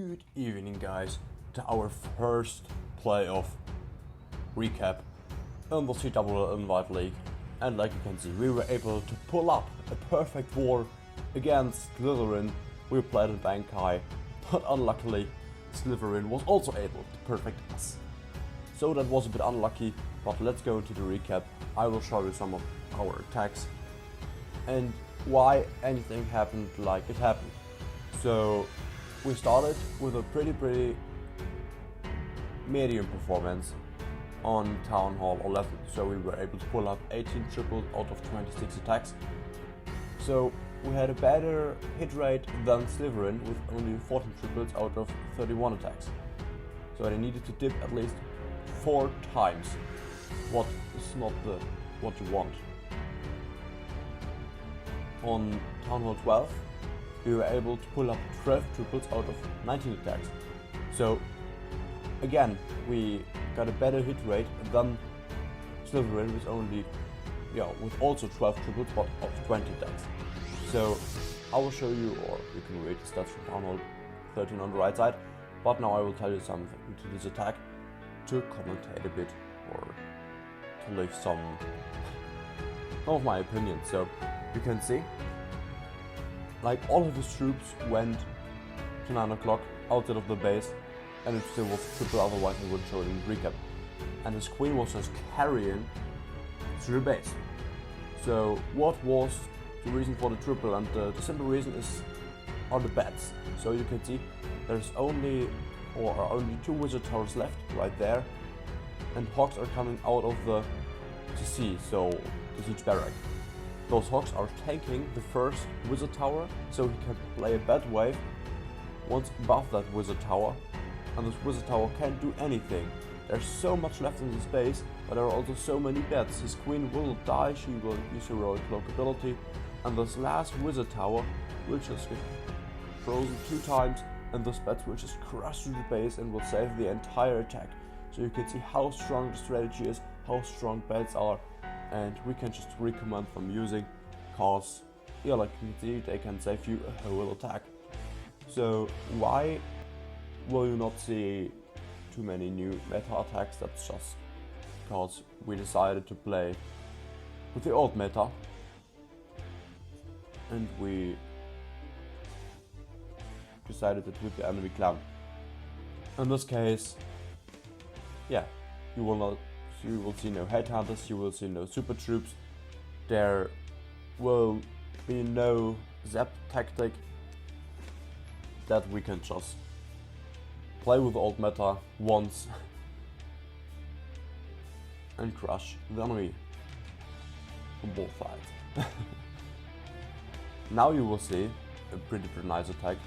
Good evening, guys, to our first playoff recap in the CWL Invite League. And like you can see, we were able to pull up a perfect war against Slytherin. We played in bank high, but unluckily Slytherin was also able to perfect us. So that was a bit unlucky, but let's go into the recap. I will show you some of our attacks and why anything happened like it happened. So we started with a pretty medium performance on Town Hall 11. So we were able to pull up 18 triples out of 26 attacks. So we had a better hit rate than Slytherin with only 14 triples out of 31 attacks. So they needed to dip at least 4 times, what is not what you want. On Town Hall 12, we were able to pull up 12 triples out of 19 attacks. So again, we got a better hit rate than Slytherin with only, with also 12 triples but of 20 attacks. So I will show you, or you can read the stats from Town Hall 13 on the right side, but now I will tell you something to this attack to commentate a bit or to leave some of my opinions. So you can see, like, all of his troops went to 9 o'clock outside of the base, and it still was triple, otherwise I would show it in the recap. And his queen was just carrying through the base. So what was the reason for the triple? And the simple reason are the bats. So you can see there's only 2 wizard towers left right there, and hawks are coming out of the sea, so the siege barrack. Those hawks are taking the first wizard tower, so he can play a bat wave once above that wizard tower, and this wizard tower can't do anything. There's so much left in the space, but there are also so many bats. His queen will die, she will use heroic cloak ability, and this last wizard tower will just get frozen 2 times, and those bats will just crush through the base and will save the entire attack. So you can see how strong the strategy is, how strong bats are, and we can just recommend them using, cause like you can see, they can save you a whole attack. So why will you not see too many new meta attacks? That's just because we decided to play with the old meta, and we decided it with the enemy clan. In this case, you will see no headhunters, you will see no super troops, there will be no zap tactic, that we can just play with the old meta once and crush the enemy on both sides. Now you will see a pretty nice attack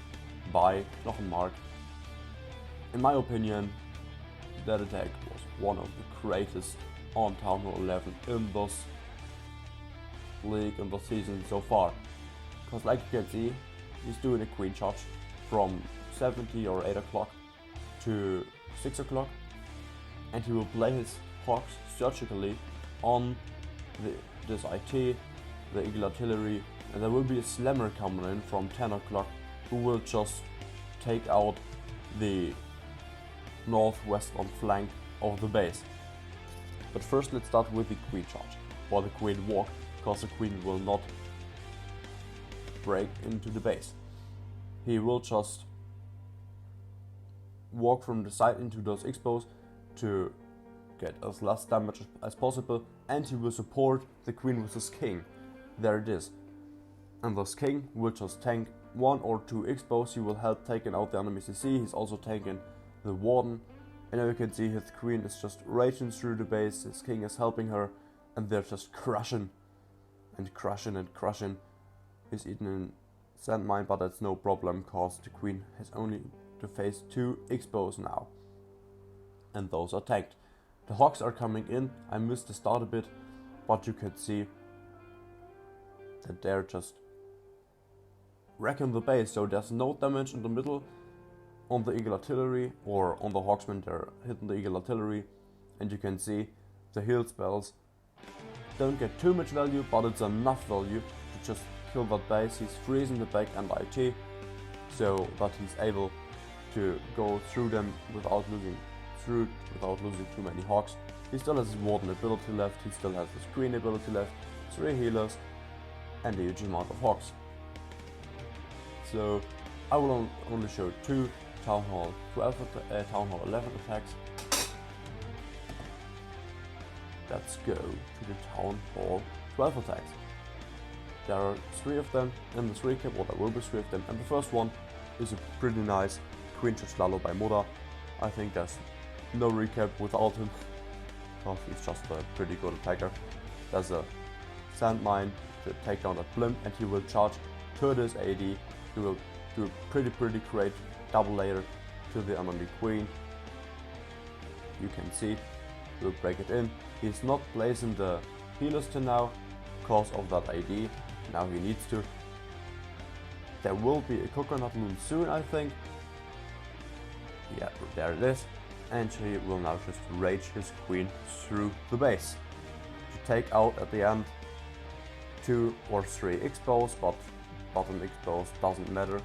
by Knochenmark. In my opinion, that attack was one of the greatest on Town Hall 11 in this league, in the season so far. Because like you can see, he's doing a queen charge from 70 or 8 o'clock to 6 o'clock, and he will play his hawks surgically on this IT, the Eagle Artillery, and there will be a slammer coming in from 10 o'clock who will just take out the northwestern flank of the base. But first let's start with the queen charge, or the queen walk, because the queen will not break into the base. He will just walk from the side into those expos to get as less damage as possible, and he will support the queen with his king. There it is. And this king will just tank 1 or 2 expos. He will help taking out the enemy CC. He's also tanking the warden, and now you can see his queen is just raging through the base, his king is helping her, and they're just crushing and crushing and crushing. He's eating in sand mine, but that's no problem, cause the queen has only to face 2 expos now, and those are tanked. The hawks are coming in. I missed the start a bit, but you can see that they're just wrecking the base, so there's no damage in the middle on the Eagle Artillery, or on the Hawksmen. They're hitting the Eagle Artillery, and you can see the heal spells don't get too much value, but it's enough value to just kill that base. He's freezing the back and IT, so that he's able to go through them without losing too many hogs. He still has his Warden ability left, he still has his Queen ability left, 3 healers, and a huge amount of hogs. So I will only show 2 Town Hall 11 attacks. Let's go to the Town Hall 12 attacks. There are 3 of them in this recap, or there will be 3 of them, and the first one is a pretty nice Queen Charge Lalo by Muda. I think there's no recap without him, because he's just a pretty good attacker. There's a Sand Mine to take down that blimp, and he will charge to this AD. He will do a pretty great double layer to the enemy Queen. You can see, he will break it in. He's not placing the healers to now, because of that AD. Now he needs to. There will be a Coconut Loon soon, I think. Yeah, there it is. And he will now just rage his Queen through the base to take out at the end 2 or 3 expos, but bottom expos doesn't matter.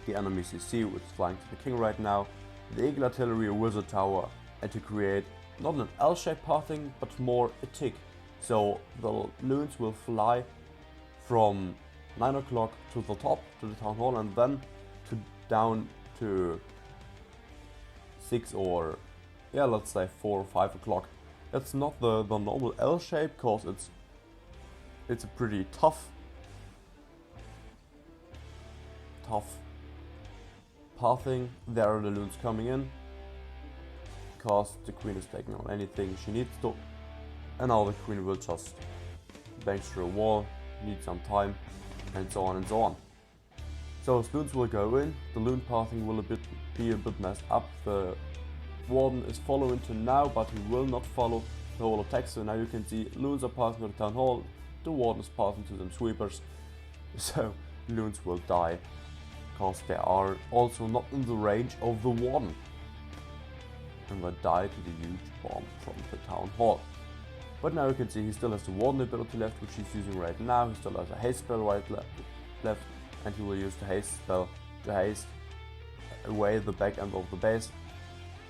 The enemy CC, which is flying to the king right now, the Eagle Artillery, a Wizard Tower, and to create not an L-shaped pathing, but more a tick. So the loons will fly from 9 o'clock to the top, to the town hall, and then down to 6 or, yeah, let's say 4 or 5 o'clock. It's not the normal L shape, because it's a pretty tough pathing. There are the loons coming in, because the queen is taking on anything she needs to, and now the queen will just bang through a wall, need some time, and so on and so on. So loons will go in, the loon pathing will be a bit messed up. The warden is following to now, but he will not follow the whole attack. So now you can see loons are passing to the town hall, the warden is passing to them sweepers. So loons will die, because they are also not in the range of the warden, and will die to the huge bomb from the town hall. But now you can see he still has the warden ability left, which he's using right now. He still has a haste spell left, and he will use the haste spell to haste away the back end of the base.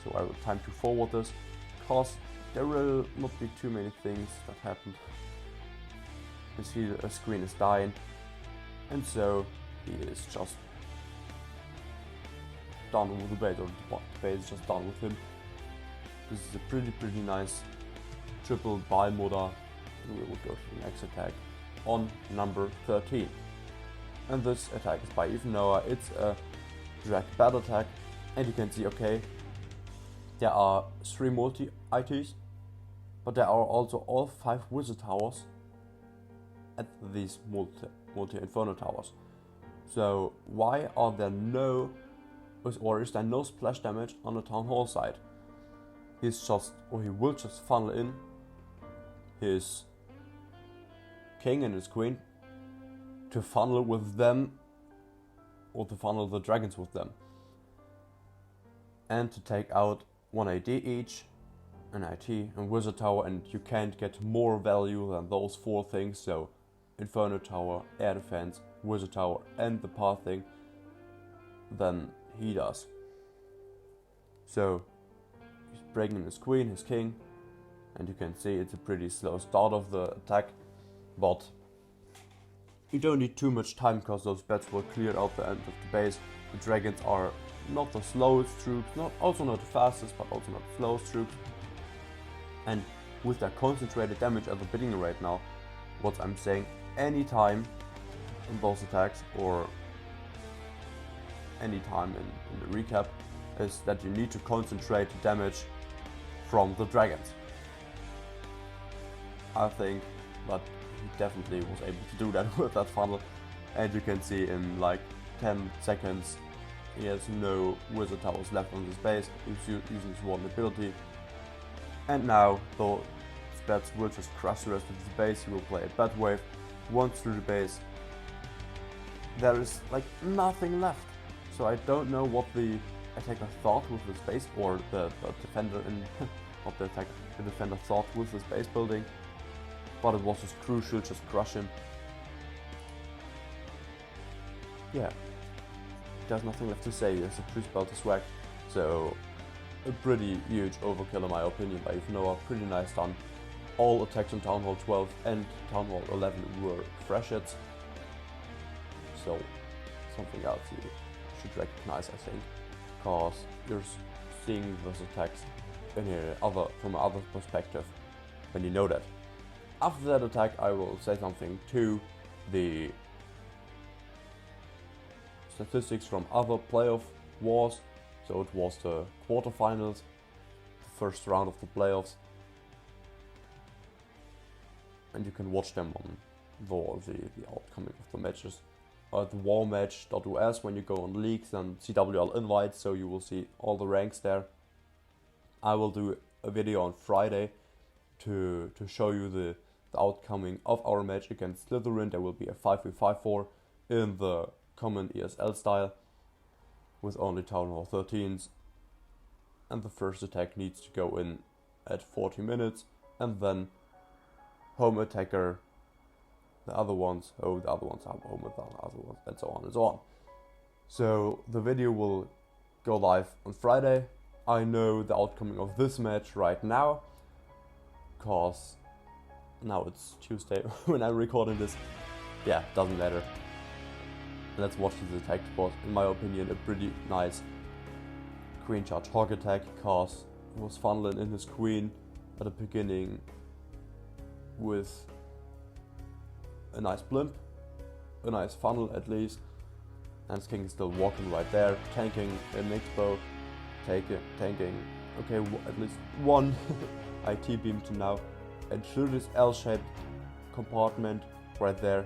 So I will time to forward this, because there will not be too many things that happen. You see the screen is dying, and so he is just done with the base, or the base is just done with him. This is a pretty nice triple by Muda. We will go to the next attack on number 13. And this attack is by Even Noah. It's a direct bat attack, and you can see, okay, there are 3 multi-ITs, but there are also all 5 wizard towers at these multi-inferno towers. So why are there no, or is there no splash damage on the town hall side? He will just funnel in his king and his queen to funnel with them, or to funnel the dragons with them, and to take out 1 AD each, an IT and wizard tower, and you can't get more value than those 4 things. So inferno tower, air defense, wizard tower, and the pathing than he does. So he's breaking his queen, his king, and you can see it's a pretty slow start of the attack, but you don't need too much time, because those bats will clear out the end of the base. The dragons are not the slowest troops, also not the fastest, but also not the slowest troops. And with their concentrated damage at the beginning right now, what I'm saying, any time in those attacks, or any time in the recap, is that you need to concentrate the damage from the dragons. I think that he definitely was able to do that with that funnel, and you can see in like 10 seconds he has no wizard towers left on this base. He's using his warden ability, and now the bats will just crush the rest of the base. He will play a bat wave once through the base. There is like nothing left, so I don't know what the attacker thought with this base, or the defender in not the attacker, the defender thought with this base building, but it was just crucial, just crush him. Yeah, there's nothing left to say. It's a true spell to swag. So a pretty huge overkill in my opinion by Noah, pretty nice done. All attacks on Town Hall 12 and Town Hall 11 were fresh hits. So something else you should recognize, I think, because you're seeing those attacks from another perspective when you know that. After that attack, I will say something to the statistics from other playoff wars. So it was the quarterfinals, the first round of the playoffs, and you can watch them on the outcoming of the matches. At warmatch.us when you go on leagues and CWL Invite, so you will see all the ranks there. I will do a video on Friday to show you the outcoming of our match against Slytherin. There will be a 5v5-4 in the common ESL style with only Town Hall 13s, and the first attack needs to go in at 40 minutes, and then home attacker, the other ones are home with the other ones, and so on and so on. So the video will go live on Friday. I know the outcoming of this match right now, cause now it's Tuesday when I'm recording this. Yeah, doesn't matter. Let's watch this attack. It was, in my opinion, a pretty nice queen charge hog attack, cause he was funneling in his queen at the beginning with a nice blimp, a nice funnel at least, and his king is still walking right there, tanking a mixed bow, tanking, okay, at least one IT beam to now, and through this L-shaped compartment right there,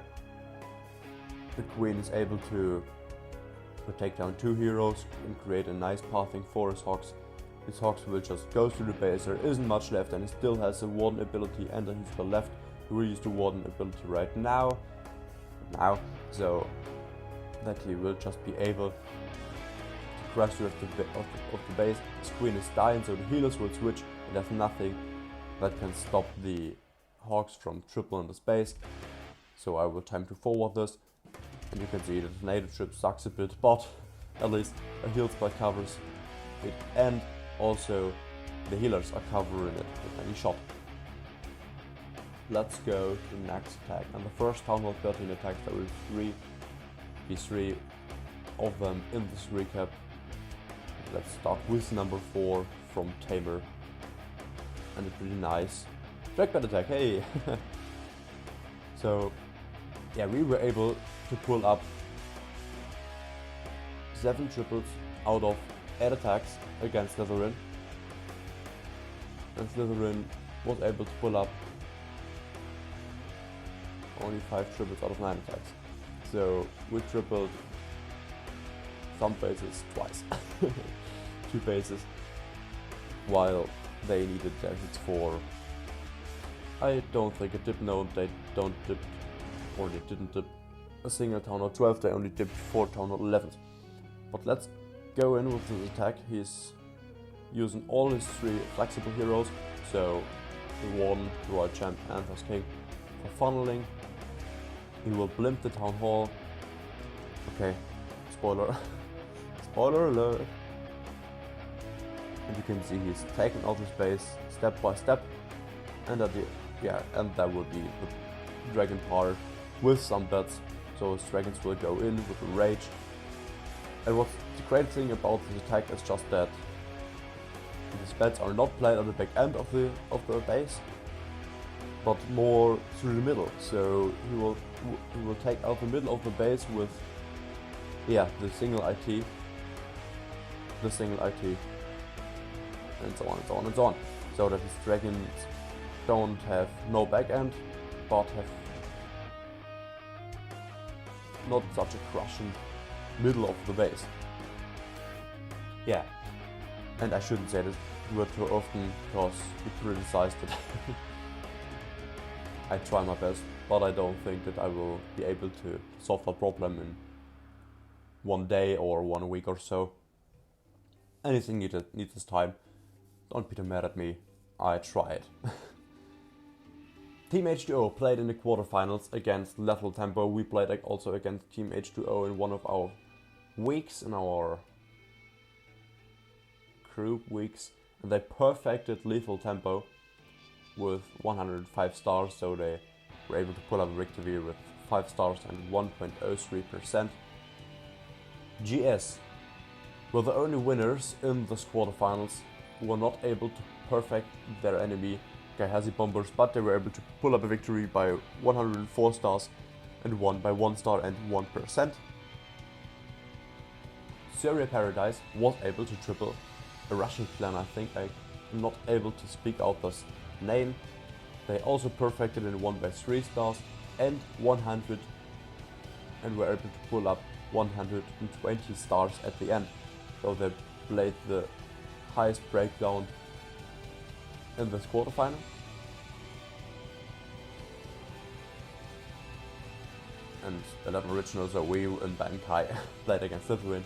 the queen is able to take down 2 heroes and create a nice pathing for his hogs. His hogs will just go through the base, there isn't much left, and he still has a warden ability, and then he's the left. He will use the warden ability right now, so that he will just be able to crush the rest of the base. His queen is dying, so the healers will switch, and there's nothing that can stop the hogs from tripling the space. So I will time to forward this, and you can see the tornado trip sucks a bit, but at least a heal spell covers it, and also the healers are covering it with any shot. Let's go to the next attack, and the first Town Hall 13 attacks, there will be 3 of them in this recap. Let's start with number 4 from Tamer, and a pretty nice trackpad attack, hey! So yeah, we were able to pull up 7 triples out of 8 attacks against Slytherin, and Slytherin was able to pull up only 5 triples out of 9 attacks. So we tripled some bases twice, 2 bases, while they needed their hits for, I don't think a dip, no, they don't dip, or they didn't dip a single Town Hall 12, they only dipped 4 Town Hall 11s. But let's go in with this attack. He's using all his 3 flexible heroes, so the Warden, the Royal Champ, and his King for funneling. He will blimp the Town Hall. Okay, spoiler. Spoiler alert. And you can see he's taking out the space step by step, and and that will be the dragon part with some bets. So his dragons will go in with a rage. And what's the great thing about this attack is just that his bets are not played at the back end of the base, but more through the middle. So he will take out the middle of the base with the single IT, and so on and so on and so on. So that his dragons don't have no back end, but have not such a crushing middle of the base. Yeah, and I shouldn't say this word too often because you criticized it. I try my best, but I don't think that I will be able to solve that problem in one day or 1 week or so. Anything needs its time. Don't be too mad at me. I tried. Team H2O played in the quarterfinals against Lateral Tempo. We played also against Team H2O in one of our weeks, in our group weeks, and they perfected lethal tempo with 105 stars, so they were able to pull up a victory with 5 stars and 1.03%. GS were the only winners in this quarterfinals who were not able to perfect their enemy Gehazi bombers, but they were able to pull up a victory by 104 stars and won by 1 star and 1%. Syria Paradise was able to triple a Russian clan. I think I'm not able to speak out this name. They also perfected and won by 3 stars and 100, and were able to pull up 120 stars at the end. So they played the highest breakdown in this quarterfinal. And eleVen Originals, so we and Bankai played against Slytherin.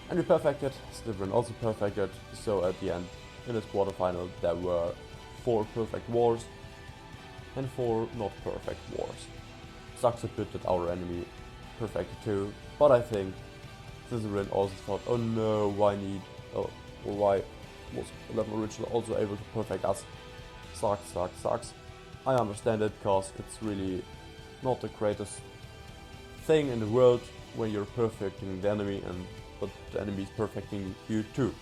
And we perfected, Slytherin also perfected, so at the end, in this quarterfinal, there were 4 perfect wars and 4 not perfect wars. Sucks a bit that our enemy perfected too, but I think Slytherin also thought, oh no, why was eleVen Original also able to perfect us? Sucks. I understand it, cause it's really not the greatest thing in the world when you're perfecting the enemy, but the enemy is perfecting you too.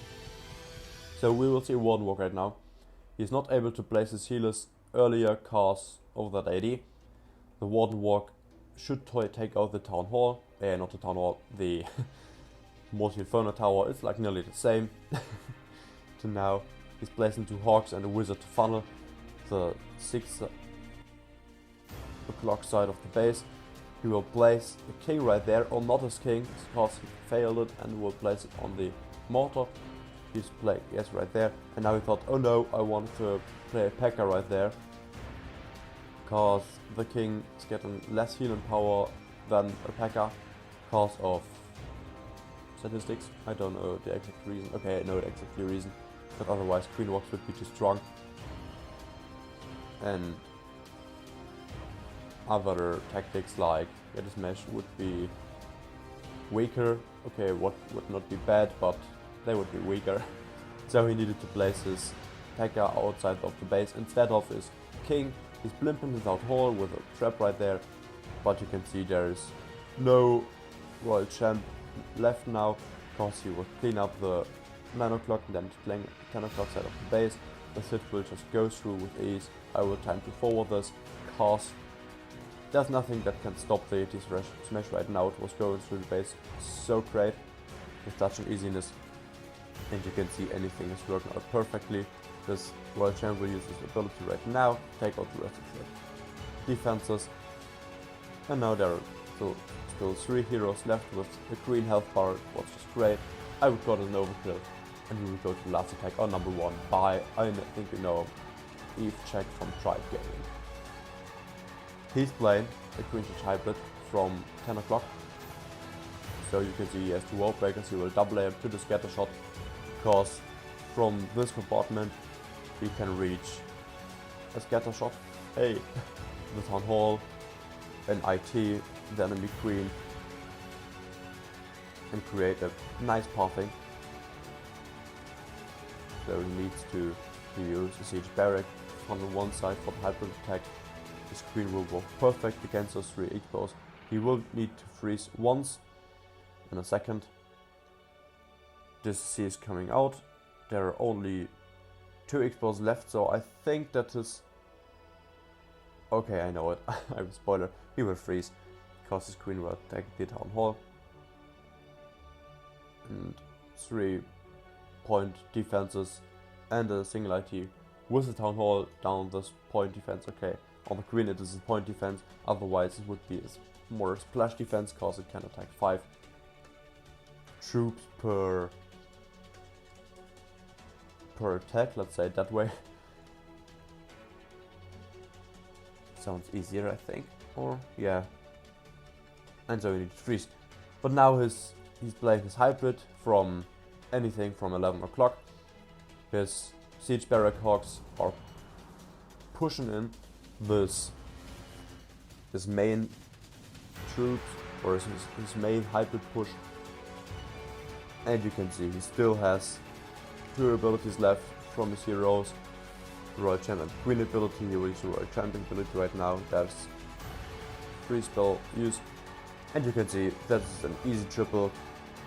So we will see Warden Walk right now. He's not able to place his healers earlier cause of that AD. The Warden Walk should take out the Town Hall. Not the Town Hall, the Multi Inferno Tower. It's like nearly the same to now. He's placing 2 Hawks and a Wizard to funnel the 6 o'clock side of the base. He will place the king right there, or not his king, because he failed it, and will place it on the mortar. He's playing, yes, right there. And now he thought, oh no, I want to play a P.E.K.K.A right there, because the king is getting less healing power than a P.E.K.K.A because of statistics. I don't know the exact reason. Okay, I know the exact reason, but otherwise Queen Walks would be too strong. And other tactics like Get a Smash would be weaker. Okay, what would not be bad, but they would be weaker. So he needed to place his P.E.K.K.A outside of the base instead of his king. He's blimping without hall with a trap right there, but you can see there is no Royal Champ left now, because he will clean up the 9 o'clock and then playing 10 o'clock side of the base. The Sith will just go through with ease. I will time to forward this, cause there's nothing that can stop the AT Smash right now. It was going through the base so great, with such an easiness. And you can see anything is working out perfectly. This Royal Champ will use his ability right now, take out the rest of the defenses. And now there are still 3 heroes left with the green health bar, which is great. I would go to an overkill, and we will go to the last attack on number 1 by, I think you know, Eve Check from Tribe Gaming. He's playing a Queen Charge Hybrid from 10 o'clock. So you can see he has 2 wall breakers. He will double aim to the scatter shot, because from this compartment he can reach a scatter shot, the Town Hall, an IT, the enemy queen, and create a nice pathing. So he needs to use a siege barrack on the one side for the hybrid attack. His queen will work perfect against those 3 expos. He will need to freeze once in a second. This C is coming out. There are only 2 expos left, so I think that is... Okay, I know it. I'm a spoiler. He will freeze, because his queen will attack the Town Hall. And 3-point defenses and a single IT with the Town Hall down this point defense. Okay, on the queen it is a point defense, otherwise it would be more a splash defense, because it can attack 5 troops per attack, let's say it that way. Sounds easier, I think. Or yeah. And so we need to freeze. But now he's playing his hybrid from anything from 11 o'clock. His siege barrack hawks are pushing in his main troops, or his main hybrid push And you can see he still has 2 abilities left from his heroes. Royal Champ and Queen ability, he will use the Royal Champion ability right now. That's 3 spell use. And you can see that's an easy triple.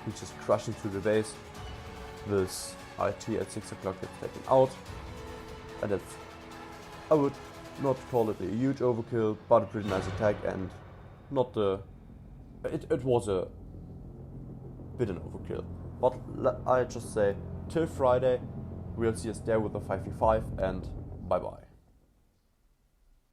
He's just crushing through the base. This IT at 6 o'clock gets taken out. And that's, I would not call it a huge overkill, but a pretty nice attack, and not the, it was a bit an overkill. But I just say, till Friday, we'll see us there with the 5v5, and bye bye.